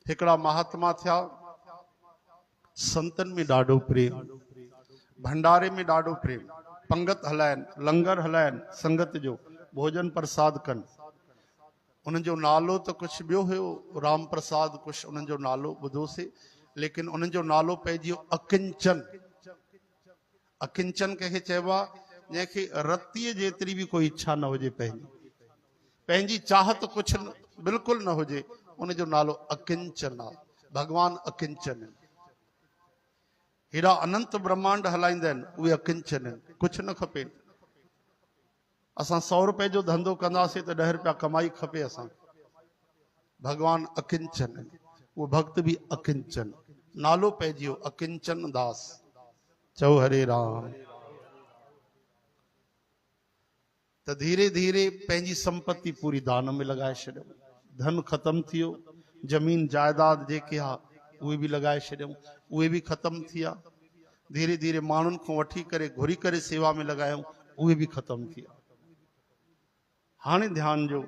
हिकड़ा महात्मा थिया, संतन में ॾाढो प्रेम, भंडारे में ॾाढो प्रेम, पंगत हलायन, लंगर हलायन, संगत जो भोजन प्रसाद कन। उन जो नालो तो कुछ बियो हुयो, राम प्रसाद कुछ उन जो नालो ॿुधोसीं, लेकिन उन जो नालो पइजी वियो अकिंचन। अकिंचन कंहिंखे चइबो आहे जंहिंखे रतीअ जेतिरी भी कोई इच्छा न हुजे, पंहिंजी चाहत कुछ बिल्कुल न हुजे, उन जो नालो अकिंचन आहे। भगवान अकिंचन आहिनि। हेॾा अनंत ब्रह्मांड हलाईंदा आहिनि, उहे अकिंचन आहिनि, कुछ न खपे। असां 100 रुपए जो धंधो कंदासीं त 10 रुपया कमाई खपे असां। भगवान अकिंचन आहिनि, वो भक्त भी अकिंचन। नालो पइजी वियो अकिंचन दास। चओ हरे राम। तो धीरे धीरे पंहिंजी संपत्ति पूरी दान में लगाए छॾियऊं। धन खत्म थियो, जमीन जायदाद जेके हा उहे भी लगाए छॾियऊं, उहे भी खत्म थिया। धीरे धीरे माण्हुनि खां वठी करे घुरी करे सेवा में लगायूं, उहे भी खत्म थिया। हाणे ध्यान जो,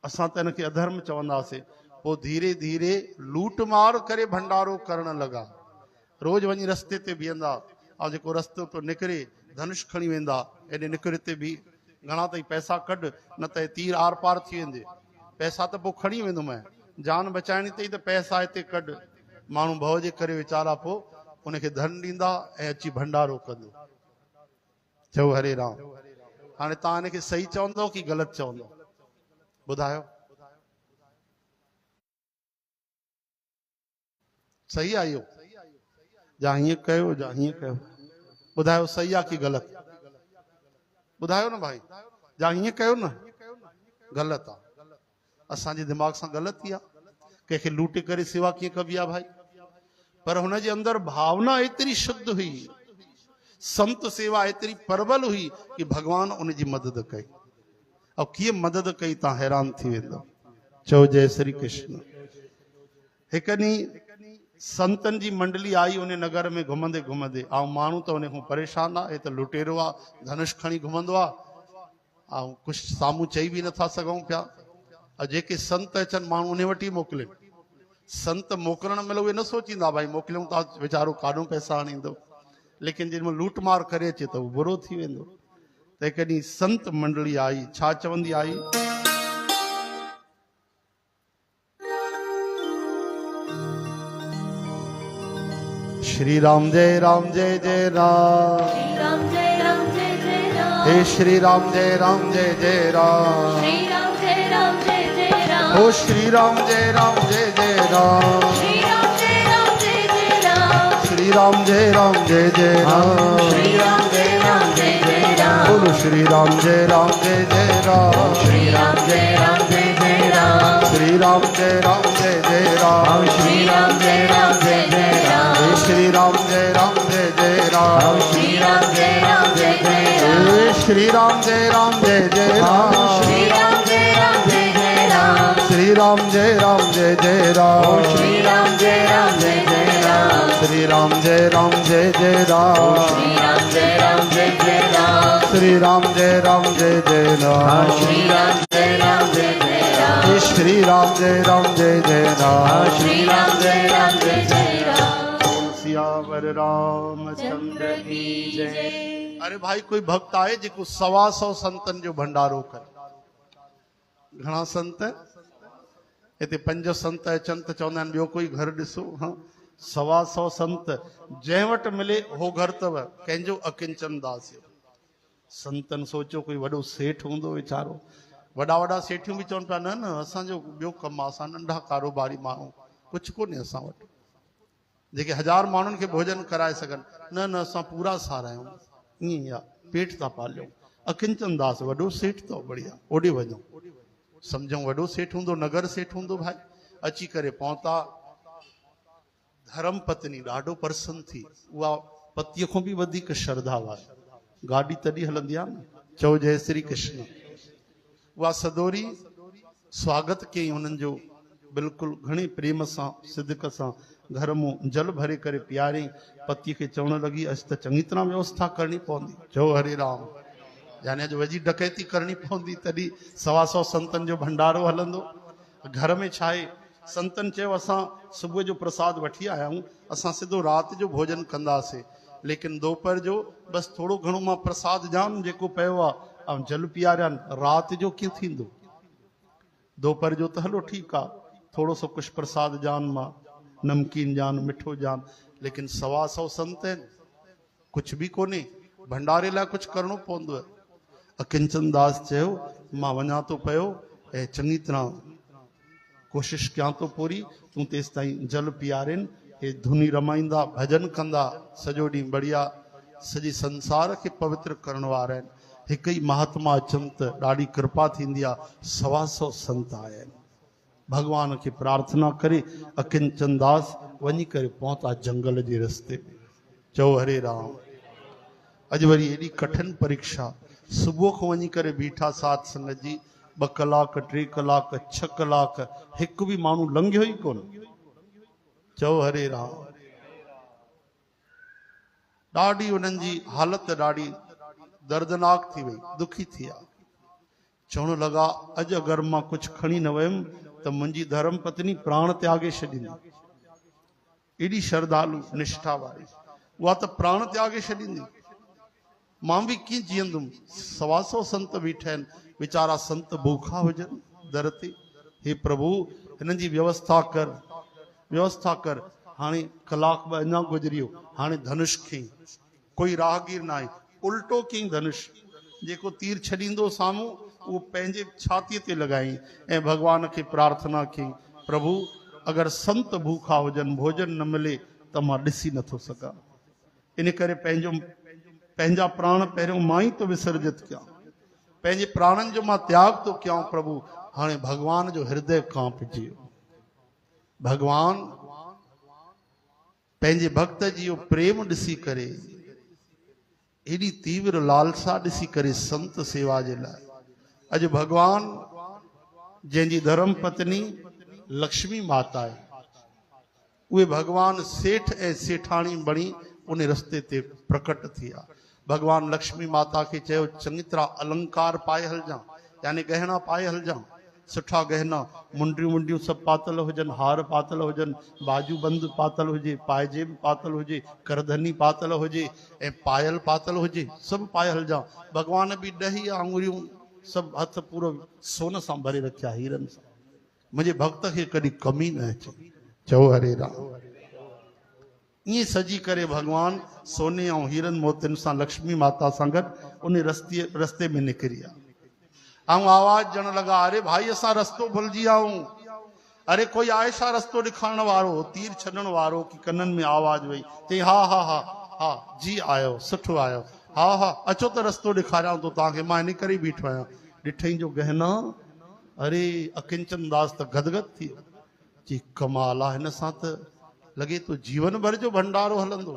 असां त इनखे अधर्म चवंदासीं। पोइ धीरे धीरे लूट मार करे भंडारो करण लगा। रोज वञी रस्ते ते बीहंदा, ऐं जेको रस्तो तो निकिरे धनुष खणी वेंदा, एॾे निकिरे ते भी घणा ताईं पैसा कढ, न त तीर आर पार थी वेंदे। पैसा तो पोइ खणी वेंदुमि, जान बचाइणी अथई त पैसा हिते कढ। माण्हू भव जे करे वीचारा पोइ उनखे धन ॾींदा ऐं अची भंडारो कंदो। चओ हरे राम। हाणे तव्हां हिनखे सही चवंदव कि ग़लति चवंदव? ॿुधायो। सही आहे इहो? जा हीअं कयो, जा हीअं कयो। ॿुधायो सही आहे कि ग़लति? ॿुधायो न भाई। जा हीअं कयो न, ग़लति आहे। असांजे दिमाग़ सां ग़लति आहे। कंहिंखे लूटे करे सेवा कीअं कबी आहे भाई? पर हुन जे अंदर भावना एतिरी शुद्ध हुई, संत सेवा एतिरी प्रबल हुई कि भगवान उनजी मदद कई। और कीअं मदद कई तव्हां हैरान थी वेंदो। चओ जय श्री कृष्ण। हिक ॾींहुं संतन जी मंडली आई उन नगर में घुमंदे घुमंदे, ऐं माण्हू त उन खां परेशान आहे, हे त लुटेरो आहे, धनुष खणी घुमंदो आहे, ऐं कुछ साम्हूं चई भी नथा सघूं पिया। और जेके संत अचनि माण्हू उन वटि ई मोकिले। संत मोकिलण महिल उहे न सोचींदा भाई मोकिलियूं था वीचारो काॾों पैसा आणींदो, लेकिन जंहिं महिल लूट मार करे अचे त उहो बुरो थी वेंदो। त हिक ॾींहुं संत मंडली आई, छा चवंदी आई? श्री राम जय राम जय जय राम, श्री राम जय राम जय जय राम, हे श्री राम जय राम जय जय राम, श्री राम जय राम जय जय राम, ओ श्री राम जय राम जय जय राम, श्री राम जय राम जय जय राम, श्री राम जय राम जय जय राम, श्री राम जय राम जय जय राम, बोलो श्री राम जय राम जय जय राम, श्री राम जय राम जय जय राम, श्री राम जय राम जय जय राम, श्री राम जय राम जय जय राम, श्री राम जय राम जय जय राम, श्री राम जय राम जय जय राम, श्री राम जय राम जय जय राम, श्री राम जय राम जय जय राम, श्री राम जय राम जय जय राम, श्री राम जय राम जय जय राम, श्री राम जय राम जय जय राम, श्री राम जय राम जय जय राम, श्री राम जय राम जय जय राम, श्री राम जय राम जय जय राम, श्री राम जय राम जय जय राम, श्री राम जय राम जय जय राम। सियावर रामचंद्र की जय। जय। अरे भाई कोई भक्त आए जेको 125 संतन जो भंडारो करे। घणा संत हिते 5 संत अचनि त चवंदा आहिनि ॿियो कोई घर ॾिसो। हाँ 125 संत जंहिं वटि मिले हो घर अथव, कंहिंजो अकिंचन दास। संतन सोचो कोई वॾो सेठ हूंदो वीचारो, वॾा वॾा सेठियूं बि चवनि पिया न न असांजो ॿियो कमु आहे, असां नंढा कारोबारी माण्हू, कुझु कोन्हे असां वटि जेके 1000 माण्हुनि खे भोजन कराए सघनि। न न असां पूरा सारायूं, ईअं आहे, पेट था पालियूं। अकिंचन दास वॾो सेठ अथव, बढ़िया, ओॾे वञो, सम्झूं वॾो सेठ हूंदो, नगर सेठ हूंदो। भाई अची करे पहुता, धर्म पत्नी ॾाढो प्रसन्न थी, उहा पतीअ खां बि वधीक श्रद्धा वारी, गाॾी तॾहिं हलंदी आहे न। चओ जय श्री कृष्ण। उहा सदोरी स्वागत कयईं हुननि जो, बिल्कुलु घणे प्रेम सां सिदक सां घर में जल भरे करे पीआरियईं। पतीअ खे चवण लॻी अॼु त चङी तरह व्यवस्था करणी पवंदी। चओ हरे राम। यानी अॼु वॾी डकैती करणी पवंदी, तॾहिं 125 संतनि जो भंडारो हलंदो। घर में छा आहे, संतन चयो असां सुबुह जो प्रसाद वठी आया आहियूं, असां सिधो राति जो भोजन कंदासीं, लेकिन दोपहर जो बस थोड़ो घणो मां प्रसाद जाम जेको पियो आहे ऐं जल पीआरियानि, राति जो कीअं थींदो? दोपहर जो तो हलो ठीक आहे, थोड़ो सो कुछ प्रसाद जान मां, नमकीन जान, मिठो जान, लेकिन 125 संत आहिनि, कुछ भी कोन्हे, भंडारे लाइ कुछ करणो पवंदो आहे। अकिंचन दास चयो मां वञा थो पियो ऐं चङी तरह कोशिश कयां थो पूरी, तूं तेसि ताईं जल पीआरेनि, हे धुनी रमाईंदा, भजन कंदा, सॼो ॾींहुं बढ़िया सॼे संसार खे पवित्र करण वारा आहिनि। हिकु ई महात्मा अचनि त ॾाढी कृपा थींदी आहे। 125 संत आया आहिनि। भगवान खे प्रार्थना करे अकिंचन दास वञी करे पहुता जंगल जे रस्ते में। चओ हरे राम। अॼु वरी एॾी कठिन परीक्षा, सुबुह खां वञी करे बीठा साध संगत जी, 2 कलाक 3 कलाक 6 कलाक, हिकु बि माण्हू लंघियो ई कोन। चओ हरे राम। ॾाढी उन्हनि जी हालत ॾाढी दर्दनाक थी वई, दुखी थी विया। चवण लॻा अॼु अगरि मां कुझु खणी न वयुमि त मुंहिंजी धर्म पत्नी प्राण त्यागे छॾींदी। एॾी श्रद्धालु निष्ठा वारी, उहा त प्राण त्यागे छॾींदी। मां बि कीअं जीअंदुमि? 125 संत बीठा आहिनि, वीचारा संत भूखा हुजनि दर ते। हे प्रभु हिननि जी व्यवस्था कर, व्यवस्था कर। हाणे कलाक ॿ अञा गुज़री वियो, हाणे धनुष खई, कोई राहगीर न आहे, उल्टो कई धनुष, जेको तीर छॾींदो साम्हूं उहो पंहिंजे छातीअ ते लॻाई ऐं भगवान खे प्रार्थना कई, प्रभु अगरि संत भूखा हुजनि, भोजन न मिले त मां ॾिसी नथो सघां, इन करे पंहिंजा प्राण पहिरियों मां ई तो विसर्जित कयां, पंहिंजे प्राणनि जो मां त्याग तो कयां प्रभु। हाणे भगवान जो हृदय कांपजी वियो। भगवान पंहिंजे भक्त जी इहो प्रेम ॾिसी करे, एॾी तीव्र लालसा ॾिसी करे संत सेवा जे लाइ, अॼु भगवान जंहिंजी धर्म पत्नी लक्ष्मी माता आहे, उहे भगवान सेठ ऐं सेठाणी बणी उन रस्ते ते प्रकट थी आहे। भगवान लक्ष्मी माता खे चयो चङी तरह अलंकार पाए हलजां, यानी गहना पाए हलजां, सुठा गहना, मुंडियूं मुंडियूं सभु पातल हुजनि, हार पातल हुजनि, बाजू बंद पातल हुजे, पायजेब पातल हुजे, करधनी पातल हुजे ऐं पायल पातल हुजे, सभु पाए हलजां। भगवान बि 10 आङुरियूं सभु हथ पूरो सोन सां भरे रखिया, हीरनि सां, मुंहिंजे भक्त खे कॾहिं कमी न अचे। चओ हरे राम। ईअं सजी करे भगवान सोने ऐं हीरनि मोतियुनि सां लक्ष्मी माता सां गॾु उन रस्ते में निकिरी आहे। ऐं आवाज़ ॾियण लॻा, अरे भाई असां रस्तो भुलिजी विया आहियूं, अरे कोई आहे छा रस्तो ॾेखारण वारो, तीर छॾण वारो? की कननि में आवाज़ वई, चई हा हा हा हा जी आयो, सुठो आयो, हा हा अचो त रस्तो ॾेखारियां थो तव्हांखे, मां इन करे बीठो आहियां। ॾिठई जो गहना, अरे अकिंचन दास त गदगद थी वियो, चई कमाल आहे, हिन सां त लॻे तो जीवन भर जो भंडारो हलंदो,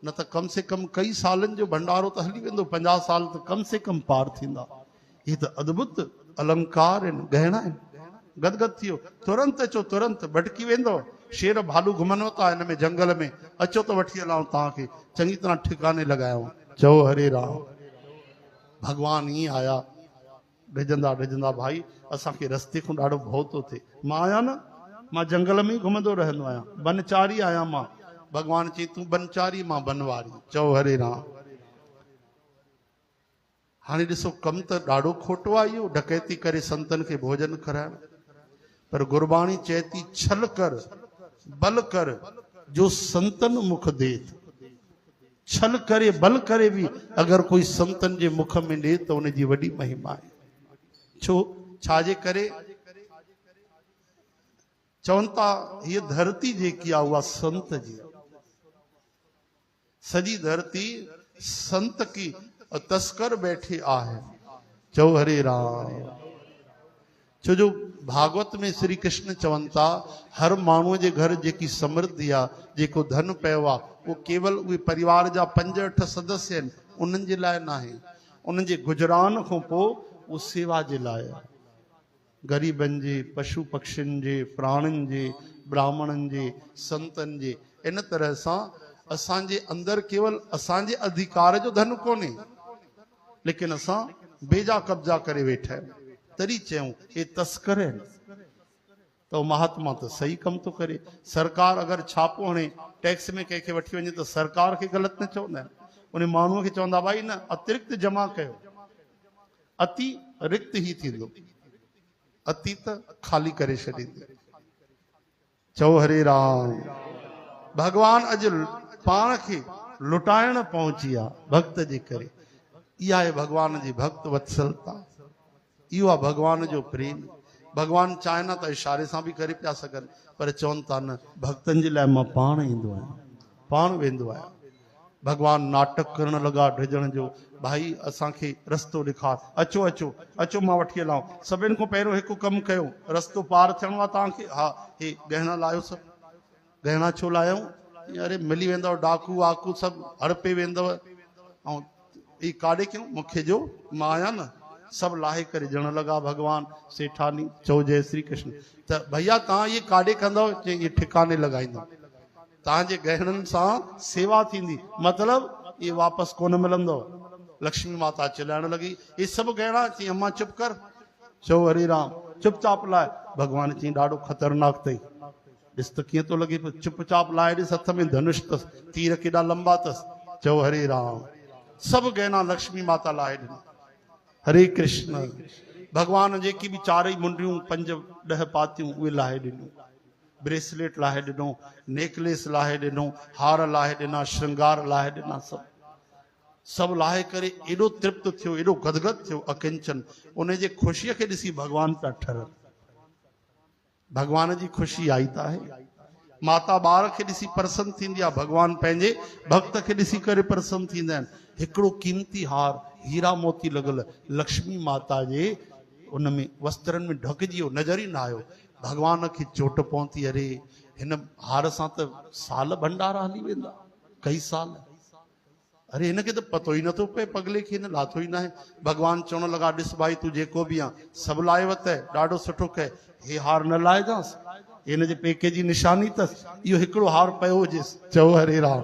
न त कम से कम कई सालनि जो भंडारो त हली वेंदो, 50 साल त कम से कम पार थींदा। ये तो अद्भुत अलंकार आहिनि, गहना आहिनि। गदगद थी वियो, तुरंत अचो, तुरंत भटकी वेंदो, शेर भालू घुमनो था हिन में जंगल में, अचो तो वठी हलाऊं तव्हांखे, चङी तरह ठिकाने लॻायूं। चओ हरे राम। भगवान ईअं आया, डिजंदा डिजंदा, भाई असांखे रस्ते खां ॾाढो भउ थो थिए, मां आहियां न, मां जंगल में ई घुमंदो रहंदो आहियां, बनचारी आहियां मां। भगवान चई तूं बनचारी, मां बनवारी। चओ हरे राम। हाणे ॾिसो कमु त ॾाढो खोटो आहे इहो, डकैती करे संतनि खे भोजन कराइण, पर गुरबाणी चए थी छल कर बल कर जो संतन मुख देत। छल करे बल करे भी अगर कोई संतन जे मुख में ॾे त उनजी वॾी महिमा आहे। छो छाजे करे? चवनि था हीअ धरती जेकी आहे उहा संत जी, सॼी धरती संत की तस्कर बैठे आहे। चओ हरे राम। छो जो भागवत में श्री कृष्ण चवनि था हर माण्हूअ जे घर जेकी समृद्धि आहे, जेको धन पियो आहे, उहो केवल उहे परिवार जा 5-8 सदस्य आहिनि, उन्हनि जे लाइ न आहे, उन्हनि जे गुजरान खां पोइ उहो सेवा जे लाइ आहे, ग़रीबनि जे, पशु पक्षियुनि जे, प्राणियुनि जे, ब्राह्मणनि जे, संतनि जे। इन तरह सां असांजे अंदरि केवल असांजे अधिकार जो धन कोन्हे, लेकिन असां बेजा कब्जा करे वेठा आहियूं, तॾहिं चयूं हे तस्कर आहिनि। तो महात्मा तो सही कम तो करे। सरकार अगर छापो हणे टैक्स में कंहिंखे वठी वञे तो सरकार के गलत न चवंदा आहिनि, उन माण्हूअ खे चवंदा भाई न अतिरिक्त जमा कयो, अति रिक्त ही थींदो, अति त खाली करे छॾींदो। चओ हरे राम। भगवान अॼु पाण खे लुटाइण पहुची आहे भक्त जे करे। इहा आहे भगवान जी भक्त वत्सलता, इहो आहे भगवान जो प्रेम। भगवान चाहिनि त इशारे सां बि करे पिया सघनि, पर चवनि था न भक्तनि जे लाइ मां पाण ईंदो आहियां, पाण वेंदो आहियां। भगवान नाटक करण लॻा ढिजण जो, भाई असांखे रस्तो ॾेखार, अचो अचो अचो मां वठी हलां। सभिनि खां पहिरियों हिकु कमु कयो, रस्तो पार थियणो आहे तव्हांखे, हा हे गहना लायो, सभु गहना छो लायूं, अरे मिली वेंदव, डाकू वाकू सभु हड़पे वेंदव, ऐं ई काॾे कयूं, मूंखे जो मां आहियां न। सभु लाहे करे ॼण लॻा भगवान सेठानी। चओ जय श्री कृष्ण। त भैया तव्हां इहे काॾे कंदव, चई इहे ठिकाने लॻाईंदव, तव्हांजे गहननि सां सेवा थींदी, मतिलब ये वापस कोन मिलंदव। लक्ष्मी माता चिल्लाइण लगी, ये सभु गहना, चई अम्मा चुप कर। चओ हरे राम, चुपचाप लाए। भगवान चई ॾाढो ख़तरनाक अथई, ॾिस त कीअं थो लॻे पियो, चुपचाप लाए ॾिस, हथ में धनुष अथसि, तीर केॾा लंबा अथसि। चओ हरे राम। सभु गहना लक्ष्मी माता लाहे ॾिना। हरे कृष्ण। भगवान जेकी बि चारई मुंडियूं 5-10 पातियूं उहे लाहे ॾिनियूं, ब्रेसलेट लाहे ॾिनो, नेकलेस लाहे ॾिनो, हार लाहे ॾिना, श्रृंगार लाहे ॾिना, सभु लाहे करे एॾो तृप्त थियो, एॾो गदगद थियो अकिंचन। उन जे ख़ुशीअ खे ॾिसी भगवान पिया ठरनि। भगवान जी ख़ुशी आई त आहे। माता ॿार खे ॾिसी प्रसन्न थींदी आहे, भगवान पंहिंजे भक्त खे ॾिसी करे प्रसन्न थींदा आहिनि। हिकिड़ो कीमती हार हीरा मोती लॻल लक्ष्मी माता जे उन में वस्त्रनि में ढकिजी वियो, नज़र ई न आयो। भगवान खे चोट पहुती, अरे हिन हार सां त साल भंडारा हली वेंदा, कई साल। अरे हिनखे त पतो ई नथो पए, पगले खे हिन लाथो ई न आहे। भगवान चवण लॻा, ॾिस भाई तूं जेको बि आहे सभु लाहे वरितइ, ॾाढो सुठो कए, हे हार न लाहिजांसि, हिन जे पेके जी निशानी अथसि, इहो हिकिड़ो हार पियो हुजेसि। चओ हरे राम।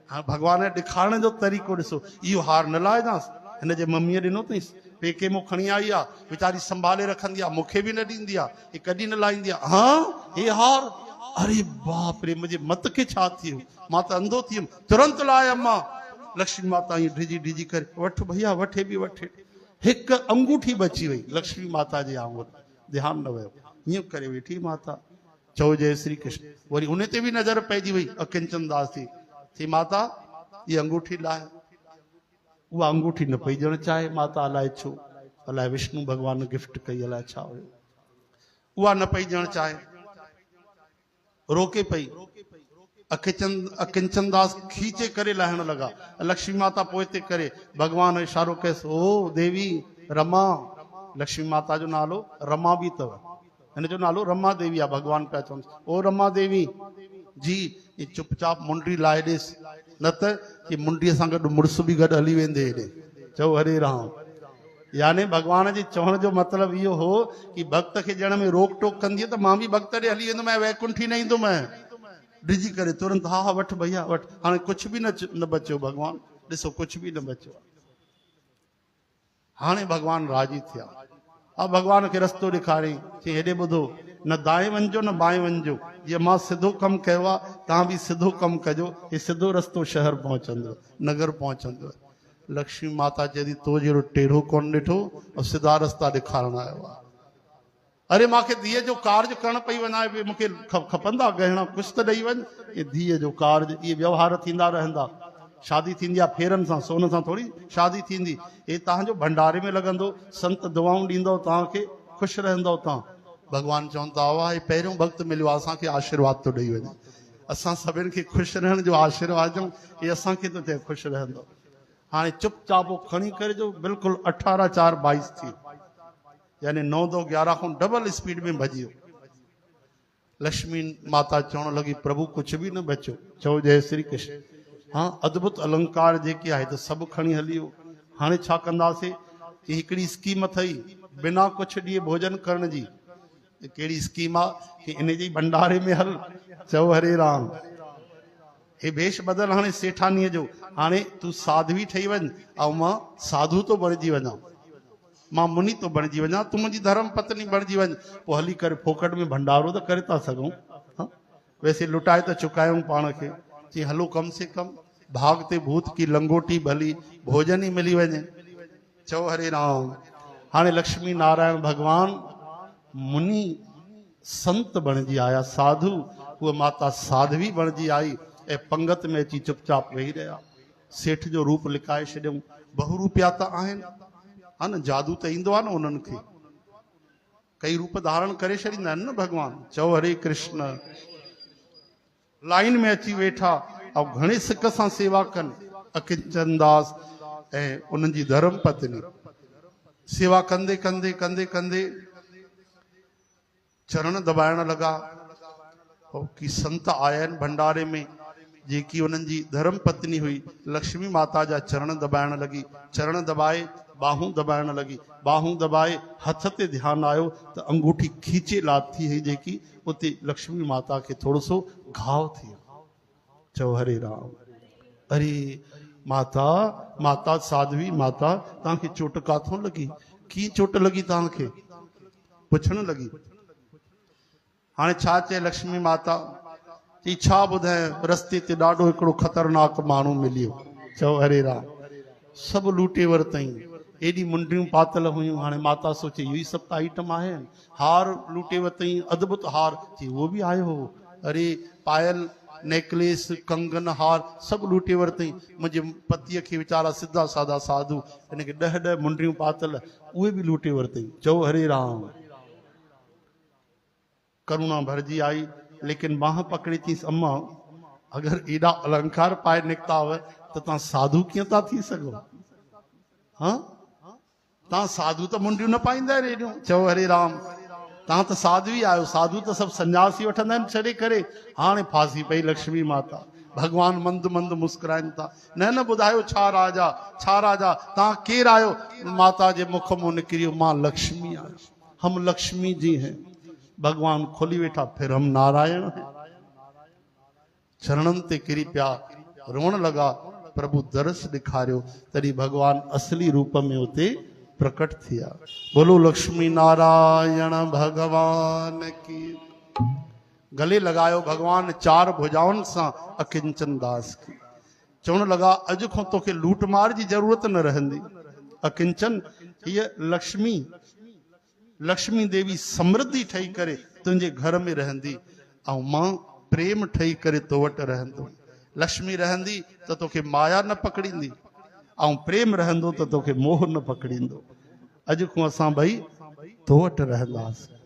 हाँ भगवान जे ॾेखारण जो तरीक़ो ॾिसो, इहो हार न लाहिजांसि, हिन जे मम्मीअ ॾिनो अथईंसि, पेके मूं खणी आई आहे, वीचारी संभाले रखंदी आहे, मूंखे बि न ॾींदी आहे, हे कॾहिं न लाहींदी आहे। हाँ हे हार, अरे बाप रे, मुंहिंजे मत खे छा थियो, मां त अंधो थी वियुमि, तुरंत लाहे अम्मा। लक्ष्मी माता ईअं ढिजी ढिजी करे, वठ भैया, वठे बि वठे। हिकु अंगूठी बची वई लक्ष्मी माता जे आंगुर, ध्यानु न वियो, हीअं करे वेठी माता। चओ जय श्री कृष्ण। वरी उन ते बि नज़र पइजी वई अकिंचन दास जी, थी माता ये अंगूठी लाए। उहा अंगूठी न पई ॾियणु चाहे माता, अलाए छो, अलाए विष्णु भगवान गिफ्ट कई, अलाए छा हुयो, उहा न पई ॾियणु चाहे, रोके पई। अकिंचन दास खींचे करे लाहिण लॻा। लक्ष्मी माता पोइते करे, भगवान इशारो कयसि, ओ देवी रमा। लक्ष्मी माता जो नालो रमा बि अथव, हिन जो नालो रमा देवी आहे। भगवान पिया चवनि, ओ रमा देवी जी, ये चुपचाप मुंडी लाहे ॾेसि, न त कि मुंडीअ सां गॾु मुड़ुस बि गॾु हली वेंदे हेॾे। चओ हरे राम। यानी भगवान जे चवण जो मतिलबु इहो हो कि भक्त खे ॼण में रोक टोक कंदी त मां बि भक्त ॾे हली वेंदुमि, वैकुंठी न ईंदुमि। डिजी करे तुरंत, हा हा वठ भैया वठ। हाणे कुझु बि न बचियो, भगवान ॾिसो कुझु बि न बचियो। हाणे भगवान राजी थिया। अब भगवान खे रस्तो ॾेखारियईं, चई हेॾे ॿुधो, न दाएं वञिजो न बाएं वञिजो, जीअं मां सिधो कमु कयो आहे तव्हां बि सिधो कमु कजो, हे सिधो रस्तो शहर पहुचंदो, नगर पहुचंदो। लक्ष्मी माता चए थी, तो जहिड़ो टेढ़ो कोन ॾिठो, और सिधा रस्ता ॾेखारण आयो आहे। अरे मूंखे धीअ जो कार्ज करण पई वञाए, मूंखे खपंदा गहना, कुझु त ॾेई वञ। ये धीअ जो कार्ज, इहे व्यवहार थींदा रहंदा, शादी थींदी आहे फेरनि सां, सोन सां थोरी शादी थींदी। हे तव्हांजो भंडारे में लॻंदो, संत दुआऊं ॾींदव तव्हांखे, ख़ुशि रहंदव तव्हां। भगवान चवनि था, वाह हे पहिरियों भक्त मिलियो आहे, असांखे आशीर्वाद थो ॾेई वञे। असां सभिनि खे ख़ुशि रहण जो आशीर्वाद ॾियूं, हे असांखे थो चए ख़ुशि रहंदो। हाणे चुपचाप खणी करे जो बिल्कुलु 18:4:22 थी, यानी 9:2:11 खां डबल स्पीड में भॼी वियो। लक्ष्मी माता चवण लॻी, प्रभु कुझु बि न बचियो। चओ जय श्री कृष्ण। हाँ अद्भुत अलंकार जेके आहे त सभु खणी हली वियो। हाणे छा कंदासीं, कि हिकिड़ी स्कीम अथई बिना कुझु ॾिए भोजन करण जी। कहिड़ी स्कीम आहे, कि इन जी भंडारे में हल। चओ हरे राम। हे भेष बदल हाणे सेठानीअ जो, हाणे तूं साध्वी ठही वञ, ऐं मां साधु तो बणिजी वञा। मां मुनि तो बणजी वञा, तू मुंहिंजी धर्म पत्नी बणजी वञ, पोइ हली करे फोकट में भंडारो तो करे था सघूं। वैसे लुटाए तो चुकायूं पाण खे, चई हलो कम से कम भागते भूत की लंगोटी भली भोजन ही मिली वञे। चओ हरे राम। हाणे लक्ष्मी नारायण भगवान मुनि संत बणजी आया, साधु, उहा माता साध्वी बणजी आई ऐं पंगत में अची चुपचाप वेही रहिया। सेठ जो रूप लिकाए छॾियऊं, बहुरूपिया त आहिनि, हा न, जादू त ईंदो आहे न उन्हनि खे, कई रूप धारण करे छॾींदा आहिनि न भगवान। चओ हरे कृष्ण। लाइन में अची वेठा ऐं घणे सिक सां सेवा कनि अकिंचन दास ऐं उन्हनि जी धर्म पत्नी। सेवा कंदे कंदे कंदे कंदे चरण दबाइण लगा कि संत आया आहिनि भंडारे में, जेकी उन्हनि जी धर्म पत्नी हुई लक्ष्मी माता जा चरण दबाइण लगी, चरण दबाए बाहूं दबाइण लगी, बाहूं दबाए हथ ते ध्यानु आयो त अंगूठी खींचे लाथी हुई जेकी, उते लक्ष्मी माता खे थोरो सो घाव थी वियो। चओ हरे राम। अरे माता, माता साध्वी माता, तव्हांखे चोट काथों लगी, कीअं चोट लगी तव्हांखे, पुछण लगी। हाणे छा चए लक्ष्मी माता, चई छा ॿुधाए, रस्ते ते ॾाढो हिकिड़ो ख़तरनाक माण्हू मिलियो। चओ हरे राम। सभु लूटे वरितईं, एॾी मुंडियूं पातल हुयूं। हाणे माता सोचे इहो ई सभु त आइटम आहिनि, हार लूटे वरितईं, अद्भुत हार, चई उहो बि आयो हो। अरे पायल, नेकलेस, कंगन, हार सभु लूटे वरितईं। मुंहिंजे पतीअ खे वीचारा सिधा साधा साधु, हिनखे 10 मुंडियूं पातल, उहे बि लूटे वरितईं। चओ हरे राम। करुणा भरजी आई, लेकिन बाह पकड़ी चईसि, अम्मा अगरि एॾा अलंकार पाए निकिता हुआ त तव्हां साधु कीअं था थी सघो? हाँ, तव्हां साधु त मुंडियूं न पाईंदा आहिनि एॾियूं। चओ हरे राम। तव्हां त साधु ई आहियो, साधु त सभु संन्यासी वठंदा आहिनि छॾे करे। हाणे फासी पई लक्ष्मी माता। भगवान मंद मंद मुस्कुराइनि था, न न ॿुधायो छा राजा, छा राजा, तव्हां केरु आहियो? माता जे मुख मां निकिरियो, मां लक्ष्मी आहियां, हम लक्ष्मी जी हैं। भगवान खोली वेठा, फिर हम नारायण हैं। चरणन ते किरी पिया, रोण लगा, प्रभु दरस ॾेखारियो, तॾहिं भगवान असली रूप में उते प्रकट थिया। बोलो लक्ष्मी नारायण भगवान की। गले लगायो भगवान 4 भुजाउनि सां अकिंचन दास की। चवण लगा, अॼु खां तोखे लूट मार जी जरूरत न रहंदी। अकिंचन, हीअ लक्ष्मी, लक्ष्मी देवी समृद्धि ठही करे तुंहिंजे घर में रहंदी, ऐं मां प्रेम ठही करे तो वटि रहंदो। लक्ष्मी रहंदी त तोखे माया न पकड़ींदी, ऐं प्रेम रहंदो त तोखे मोह न पकड़ींदो। अॼु खां असां ॿई तो वटि रहंदासीं।